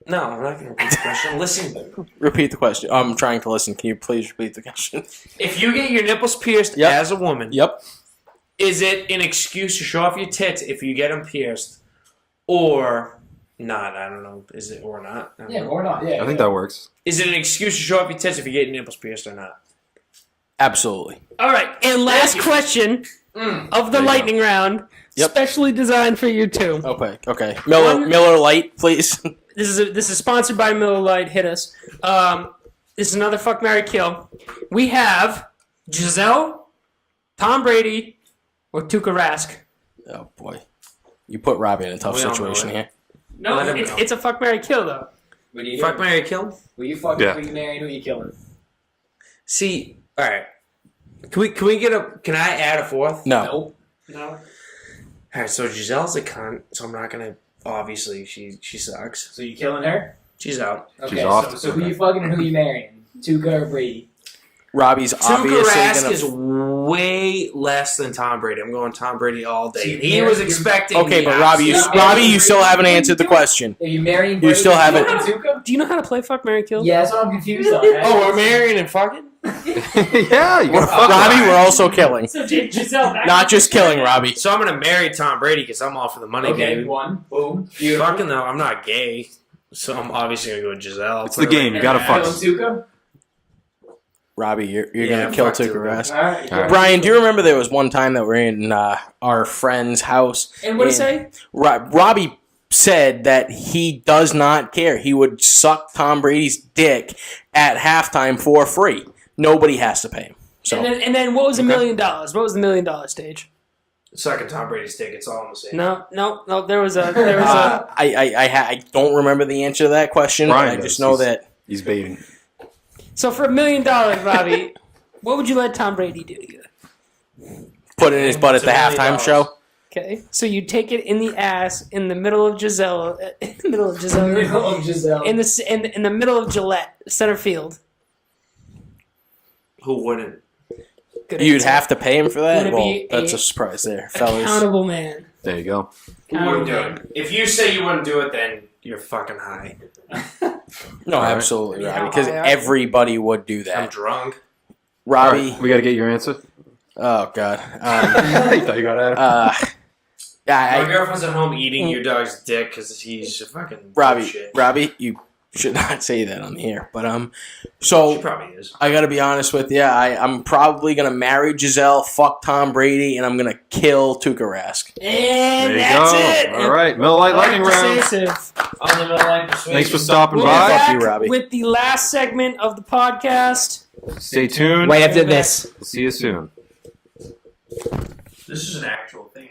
No, I'm not going to repeat the question. Listen. Repeat the question. I'm trying to listen. Can you please repeat the question? If you get your nipples pierced Yep. as a woman, Yep. is it an excuse to show off your tits if you get them pierced? Or not. I don't know. Is it or not? I don't know. or not. Yeah, I think that works. Is it an excuse to show off your tits if you get your nipples pierced or not? Absolutely. All right, and last question of the lightning round, Yep. specially designed for you two. Okay. Miller Lite, please. This is sponsored by Miller Lite. Hit us. This is another fuck, marry, kill. We have Giselle, Tom Brady, or Tuukka Rask. Oh boy, you put Robbie in a tough We don't situation know here. No, Let him know. it's a fuck, marry, kill though. Fuck, marry, kill? Will you fucking Yeah. who you marrying, who you killing? See, all right. Can we get a? Can I add a fourth? No. No. All right. So Giselle's a cunt. So I'm not gonna. Obviously, she sucks. So you killing her? She's out. Okay, She's off. so who you fucking and who you marrying? Tuukka or Brady? Robbie's Tuukka obviously Rask gonna. is way less than Tom Brady. I'm going Tom Brady all day. See, He was expecting. Okay, the but Robbie, absolute- you still haven't answered the question. Are you marrying You Brady? still haven't- Tuukka? Do you know how to play fuck, marry, kill? Yeah, that's what I'm confused on. Oh, we're marrying and fucking. Yeah, you gotta fuck Robbie, that. we're also killing. So Giselle, Not just killing Robbie. So I'm gonna marry Tom Brady because I'm all for the money, Okay, baby. one. Boom. Fucking though, I'm not gay, so I'm obviously gonna go with Giselle. It's the game. You gotta fuck. Killing Tuukka? Robbie, you're Yeah, gonna kill fuck Tuukka Tuukka. Rask. Alright. All right. Brian, do you remember there was one time that we were in our friend's house? and what do you say? Robbie said that he does not care. He would suck Tom Brady's dick at halftime for free. Nobody has to pay him. So And then what was $1 million? What was the $1 million stage? Sucking Tom Brady's dick. It's all I'm saying. No. There was a. I don't remember the answer to that question. Brian I does. just know that He's baiting. So for $1 million, Robbie, what would you let Tom Brady do to you? put in his butt at the $1 million. halftime show. Okay, so you take it in the ass in the middle of Giselle, in the middle of Giselle, Giselle. in the middle of Gillette, center field. Who wouldn't? Good You'd answer. have to pay him for that? Would it Well, be that's a a surprise there, fellas. Accountable man. There you go. Who wouldn't do it? If you say you wouldn't do it, then you're fucking high. No, right. absolutely, Yeah, Robbie, because I- everybody would do I'm that. drunk. All Robbie, right, we gotta get your answer. oh, God. I thought you got out. My I, girlfriend's at home eating your dog's dick because he's a fucking Robbie, shit. you should not say that on the air. But, She so probably is. I got to be honest with you. I'm probably going to marry Giselle, fuck Tom Brady, and I'm going to kill Tuukka Rask. And There you that's go. it. All right, Miller Lite Lightning Round. Decisive. On the middle line persuasion. Thanks for stopping We'll be by. back Fuck you, Robbie. with the last segment of the podcast. Stay tuned. Right after this. We'll see you soon. This is an actual thing.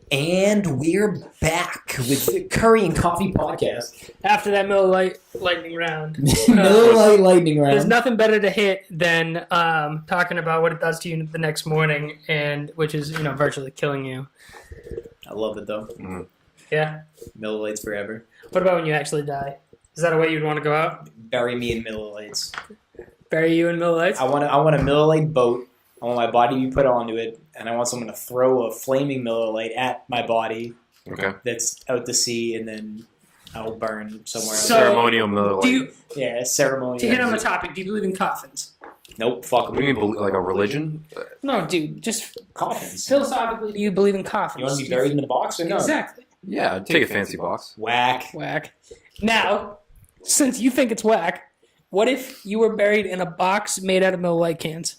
And we're back with the Curry and Coffee Podcast. After that Miller Lite lightning round, Miller Lite Lightning there's Round. nothing better to hit than talking about what it does to you the next morning, and which is virtually killing you. I love it though. Yeah. Miller Lights forever. What about when you actually die? Is that a way you'd want to go out? Bury me in Miller Lights. Bury you in Miller Lights? I want a Miller Lite boat. I want my body to be put onto it, and I want someone to throw a flaming Miller Lite at my body Okay. that's out to sea, and then I'll burn somewhere else. So- Ceremonial Miller Lite. Do you, Yeah, ceremony. to hit on the topic, do you believe in coffins? Nope, fuck What do you mean, like a religion? No, dude. Just coffins. philosophically, do you believe in coffins? You want to be buried in the box or no? Exactly. Yeah, I'd take a fancy box. Whack. Whack. Now, since you think it's whack, what if you were buried in a box made out of Miller Lite cans?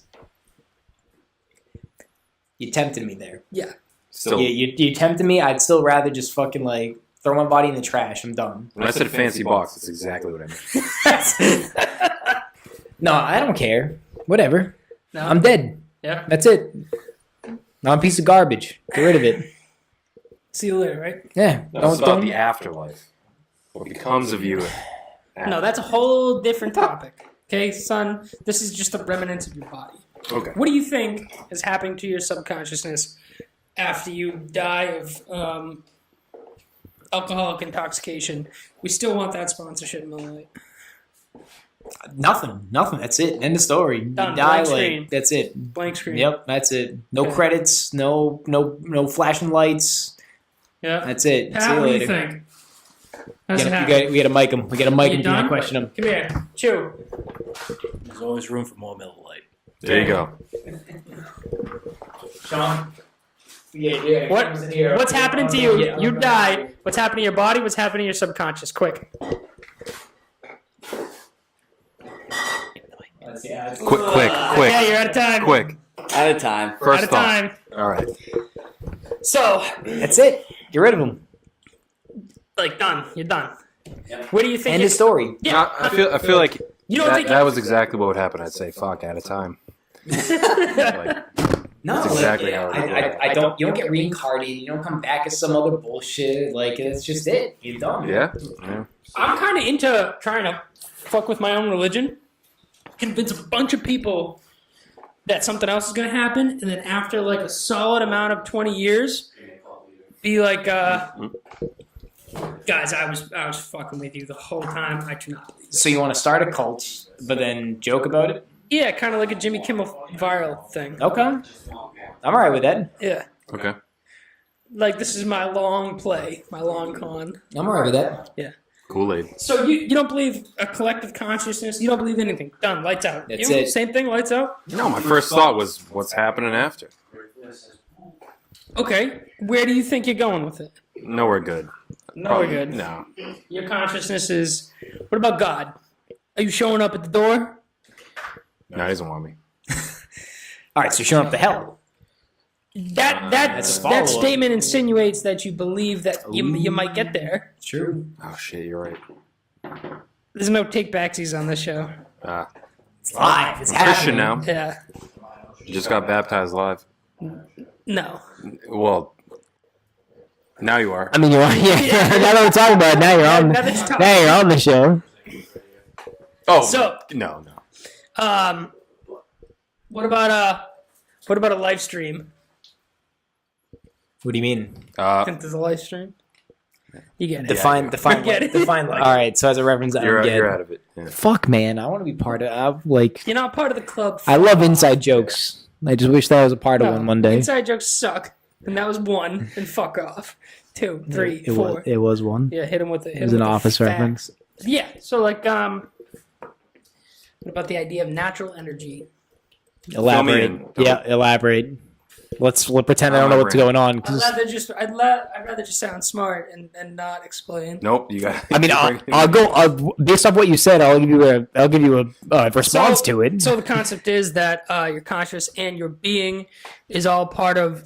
You tempted me there. Yeah. Still, You tempted me. I'd still rather just fucking throw my body in the trash. I'm done. when I said fancy box, that's exactly what I meant. No, I don't care. Whatever. No. I'm dead. Yeah. That's it. I'm a piece of garbage. Get rid of it. See you later, right? Yeah. It's about the afterlife. What becomes of you? No, that's a whole different topic. Okay, son? This is just the remnants of your body. Okay. What do you think is happening to your subconsciousness after you die of alcoholic intoxication? We still want that sponsorship, Miller Lite. Nothing. That's it. End of story. Done. You die Blank screen. that's it. Blank screen. Yep, that's it. No Okay. credits. No flashing lights. Yeah. That's it. See Pat, you what do you later. think? How's it happen? We gotta mic him. We gotta mic You him. done? To question him. Come here. Chew. There's always room for more Miller Lite. There you go. Sean. What's happening to you? You die. What's happening to your body? What's happening to your subconscious? Quick. Quick. Yeah, you're out of time. Quick. Out of time. First Out of thought. time. All right. So, That's it. Get rid of him. like, done. You're done. What do you think? End of story. Yeah. I feel like You don't think that was exactly what would happen. I'd say, fuck, out of time. Like, No, That's exactly how it would I don't. You don't get reincarnated. You don't come back as some other bullshit. Like it's just it. You're done. yeah. I'm kind of into trying to fuck with my own religion, convince a bunch of people that something else is going to happen, and then after like a solid amount of 20 years, be like, guys, I was fucking with you the whole time. I do not believe it. So you want to start a cult, but then joke about it? Yeah, kind of like a Jimmy Kimmel viral thing. Okay, I'm alright with that. Yeah. Okay. Like, this is my long play, my long con. I'm alright with that. Yeah. Kool-Aid. So you don't believe a collective consciousness? You don't believe anything? Done. Lights out. That's You? it. Same thing, lights out? No, my first thought was, what's happening after? Okay. Where do you think you're going with it? Nowhere good. No, we're good. No. Your consciousness is... What about God? Are you showing up at the door? No, he doesn't want me. Alright, so you're showing up to hell. That follow-up. statement insinuates that you believe that you might get there. True. Oh, shit, you're right. There's no take backsies on this show. It's live. It's I'm Christian happening. now. Yeah. You just got baptized live. No. Well, now you are. I mean, you're on. Yeah. Now that we're talking about it, now you're on. Now that you're talking- Now you're on the show. Oh, So- no. What about a live stream? What do you mean? Think there's a live stream? You get it. Define Get it. like. Alright, so as a reference, I don't You're, get you're out of it. Yeah. Fuck, man. I want to be part of. You're not part of the club. I love inside jokes. I just wish that I was a part of No, one one day. Inside jokes suck. And that was one. And fuck off. 2, 3, 4. It was one. Yeah, hit him with it. It was an office reference. Yeah. So like, what about the idea of natural energy? Elaborate. in. Yeah, elaborate. Let's pretend I don't know what's going on. I'd rather just sound smart and not explain. Nope, you got. I mean, I'll go based off what you said. I'll give you a response to it. So the concept is that your conscious and your being is all part of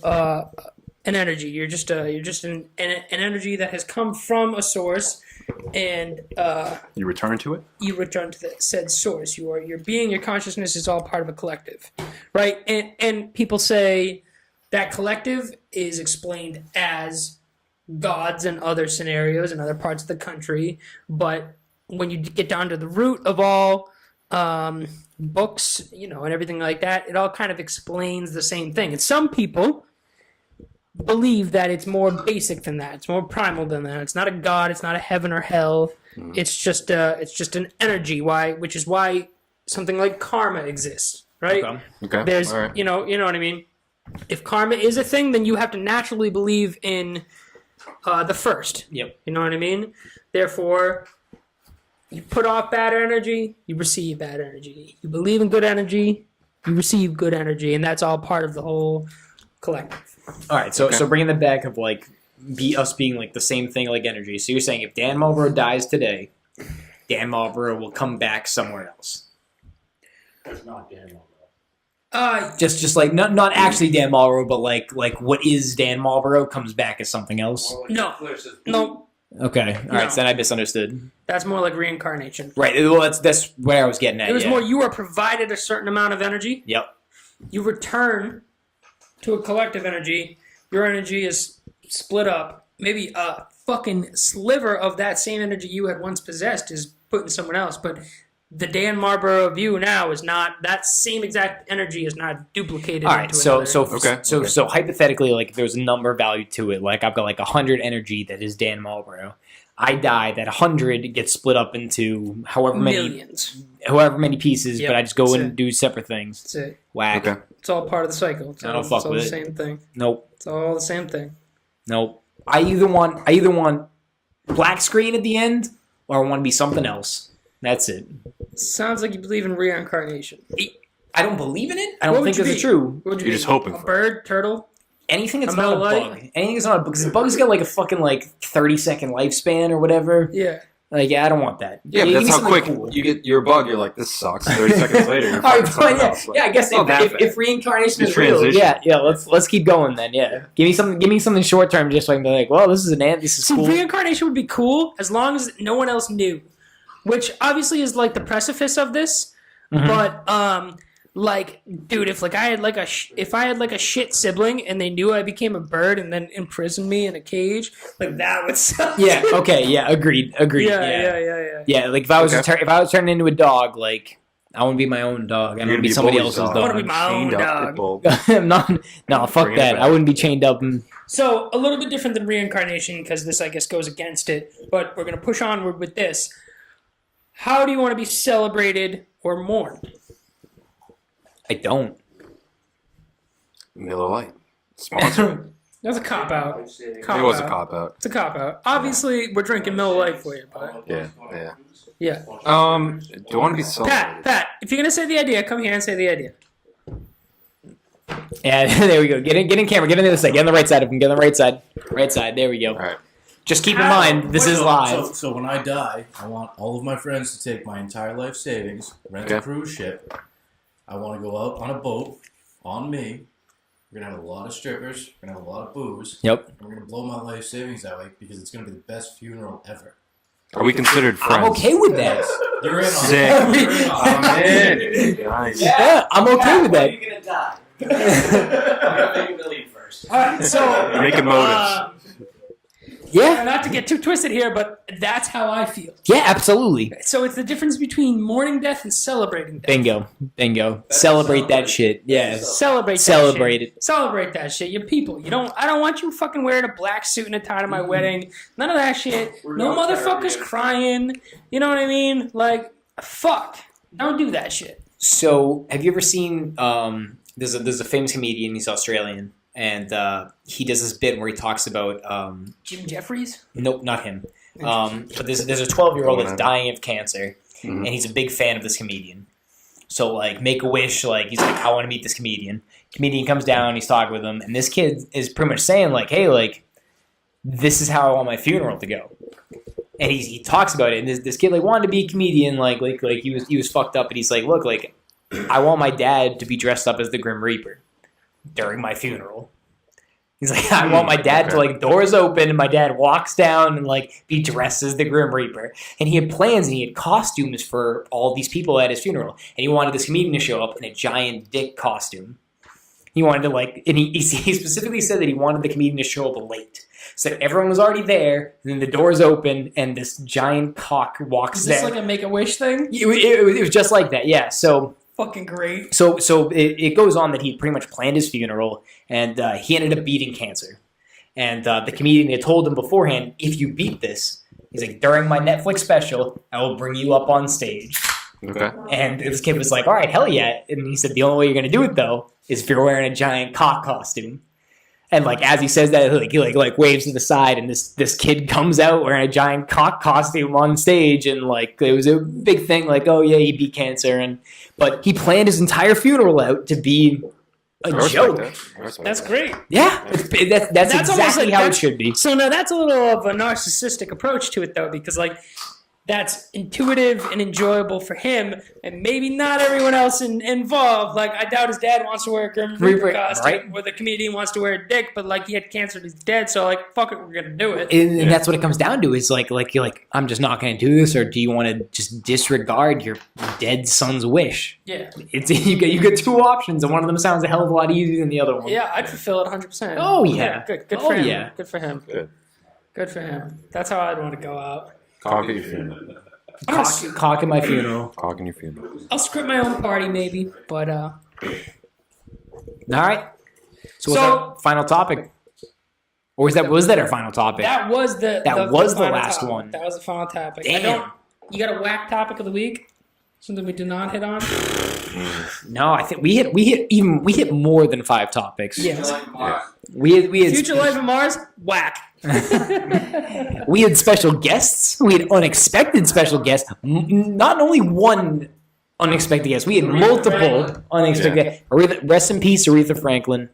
an energy. You're just an energy that has come from a source, and You return to it. you return to the said source. Your being, your consciousness is all part of a collective, right? And people say that collective is explained as gods and other scenarios in other parts of the country, but when you get down to the root of all books, and everything like that, it all kind of explains the same thing. And some people believe that it's more basic than that. It's more primal than that. It's not a god. It's not a heaven or hell. It's just an energy. Which is why something like karma exists, right? Okay. There's, all right. you know what I mean? If karma is a thing, then you have to naturally believe in the first. Yep. You know what I mean? Therefore, you put off bad energy, you receive bad energy. You believe in good energy, you receive good energy, and that's all part of the whole collective. Alright, so bringing it back of like us being like the same thing like energy. So you're saying if Dan Marlboro dies today, Dan Marlboro will come back somewhere else. It's not Dan. Just like not actually Dan Marlboro, but like what is Dan Marlboro comes back as something else. No. Okay, all right. So then I misunderstood. That's more like reincarnation. Right. Well, that's where I was getting at. It was yeah. more you are provided a certain amount of energy. Yep. You return to a collective energy. Your energy is split up. Maybe a fucking sliver of that same energy you had once possessed is put in someone else, but the Dan Marlboro of you now is not, that same exact energy is not duplicated. All right. Into So another. so hypothetically, like if there's a number value to it, like I've got like 100 energy that is Dan Marlboro. I die. That 100 gets split up into however many pieces, Yep, but I just go that's in it. and do separate things. That's it. Whack. Okay. It's all part of the cycle. It's I all, don't fuck it's all with the it. same thing. Nope. It's all the same thing. Nope. I either want black screen at the end, or I want to be something else. That's it. Sounds like you believe in reincarnation. I don't believe in it. I What don't would think you it's be? true. What would you You're be? just hoping A for it. bird, turtle? anything that's A not a Miller Lite? bug. Anything that's not a bug. Because bugs got like a fucking like 30-second lifespan or whatever. Yeah. Like, yeah, I don't want that. Yeah, but Give that's me how something quick cool. you get your bug. You're like, this sucks. 30 seconds later, you're All right, fucking fine, something yeah, else. Like, yeah. I guess not that if bad. reincarnation Just is real, transition. yeah. Let's keep going then. Yeah, give me something short term, just so I can be like, well, this is an ant. This is So cool. reincarnation would be cool as long as no one else knew, which obviously is like the precipice of this. Mhm. But like, dude, if like I had like if I had like a shit sibling and they knew I became a bird and then imprisoned me in a cage, like that would suck. Yeah. Okay. Yeah. Agreed. Yeah. Yeah. Like if I was Okay. if I was turned into a dog, like I want to be my own dog. I You're don't gonna be be somebody Bully's else's dog. I wanna dog. be my own Chained up dog. pit bull. I'm not. No, fuck Bring it that. back. I wouldn't be chained up. And So a little bit different than reincarnation because this, I guess, goes against it. But we're gonna push onward with this. How do you want to be celebrated or mourned? I don't. Miller Lite. Sponsor. That's a cop out. It was a cop out. It's a cop out. Obviously, we're drinking Miller Lite for you, but Yeah. yeah. Do you want to be celebrated? Pat, if you're gonna say the idea, come here and say the idea. Yeah. There we go. Get in camera. Get on the other side. Get on the right side of him. Get on the right side. Right side. There we go. All right. Just keep in mind, this is live. So when I die, I want all of my friends to take my entire life savings, rent a Okay. cruise ship. I want to go out on a boat on me. We're going to have a lot of strippers. We're going to have a lot of booze. Yep. And we're going to blow my life savings that way because it's going to be the best funeral ever. Are we considered friends? I'm okay with that. You're in on Sick. it. You're in on I'm it. in. Nice. Yeah, I'm okay with that. You're gonna die. I'm gonna make a million first. All right, so You're making motives. Yeah. not to get too twisted here, but that's how I feel. Yeah, absolutely. So it's the difference between mourning death and celebrating death. Bingo. Celebrate that shit. Yeah. Celebrate Celebrate Celebrate that shit. You're people. I don't want you fucking wearing a black suit and a tie to my wedding. None of that shit. No motherfuckers crying. You know what I mean? Like, fuck. Don't do that shit. So, have you ever sseen? There's a famous comedian. He's Australian, and he does this bit where he talks about. Jim Jeffries? Nope, not him. But there's a 12-year-old that's dying of cancer, and he's a big fan of this comedian. So, like, make a wish. Like, he's like, I want to meet this comedian. Comedian comes down. He's talking with him, and this kid is pretty much saying, like, hey, like, this is how I want my funeral to go. And he talks about it, and this kid like wanted to be a comedian, like he was fucked up, and he's like, look, like I want my dad to be dressed up as the Grim Reaper during my funeral. He's like, I want my dad to like doors open, and my dad walks down and like be dressed as the Grim Reaper. And he had plans and he had costumes for all these people at his funeral, and he wanted this comedian to show up in a giant dick costume. He wanted to like, and he specifically said that he wanted the comedian to show up late. So everyone was already there, and then the doors open, and this giant cock walks Is this there. like a Make-A-Wish thing? It was just like that, yeah. So Fucking great. So it goes on that he pretty much planned his funeral, and he ended up beating cancer. And the comedian had told him beforehand, if you beat this, he's like, during my Netflix special, I will bring you up on stage. Okay. And this kid was like, all right, hell yeah. And he said, the only way you're going to do it, though, is if you're wearing a giant cock costume. And like as he says that, he like waves to the side, and this kid comes out wearing a giant cock costume on stage, and like it was a big thing. Like, oh yeah, he beat cancer, but he planned his entire funeral out to be a joke. That's great. Yeah, that's exactly almost like how it should be. So now that's a little of a narcissistic approach to it, though, because like that's intuitive and enjoyable for him, and maybe not everyone else involved. Like, I doubt his dad wants to wear a Grim Reaper costume, right? or the comedian wants to wear a dick, but like he had cancer and he's dead, so like fuck it, we're gonna do it. And that's what it comes down to. Is like you're like, I'm just not going to do this, or do you want to just disregard your dead son's wish? Yeah, It's you get two options, and one of them sounds a hell of a lot easier than the other one. yeah, I'd fulfill it 100%. Oh yeah, good Oh, for him. yeah. Good for him. Good For him. That's how I'd want to go out. Cock at your funeral. Cock at my funeral. Cock in your funeral. I'll script my own party maybe, but All right. So what's our final topic? Or was that our final topic? that was the That was the final last topic. one. That was the final topic. Damn. You got a whack topic of the week? Something we did not hit on? No, I think we hit more than 5 topics. Yes. We had Future Life of Mars? Whack. we had special guests. We had unexpected special guests. Not only one unexpected guest, we had multiple unexpected guests. Rest in peace, Aretha Franklin.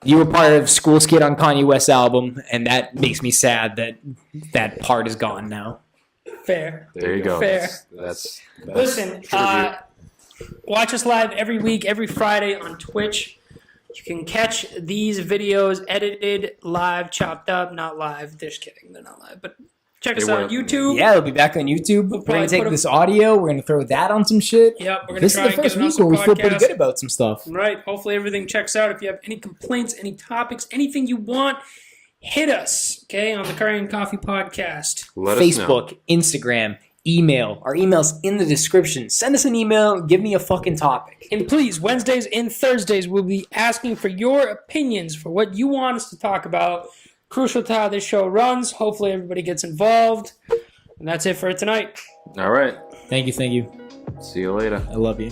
You were part of School Skid on Kanye West's album, and that makes me sad that that part is gone now. Fair. There you go. Fair. That's Listen, watch us live every week, every Friday on Twitch. You can catch these videos edited, live, chopped up, not live. Just kidding, they're not live. But check us out on YouTube. Yeah, it'll be back on YouTube. We're going to take this audio. We're going to throw that on some shit. Yep, we're going to This try is the and first get it on week some where we feel pretty podcasts. good about some stuff. Right. Hopefully everything checks out. If you have any complaints, any topics, anything you want, hit us, okay, on the Curry and Coffee Podcast. Let us know. Facebook, Instagram, email. Our email's in the description. Send us an email. Give me a fucking topic. And please, Wednesdays and Thursdays, we'll be asking for your opinions for what you want us to talk about. Crucial to how this show runs. Hopefully everybody gets involved. And that's it for tonight. All right. Thank you. See you later. I love you.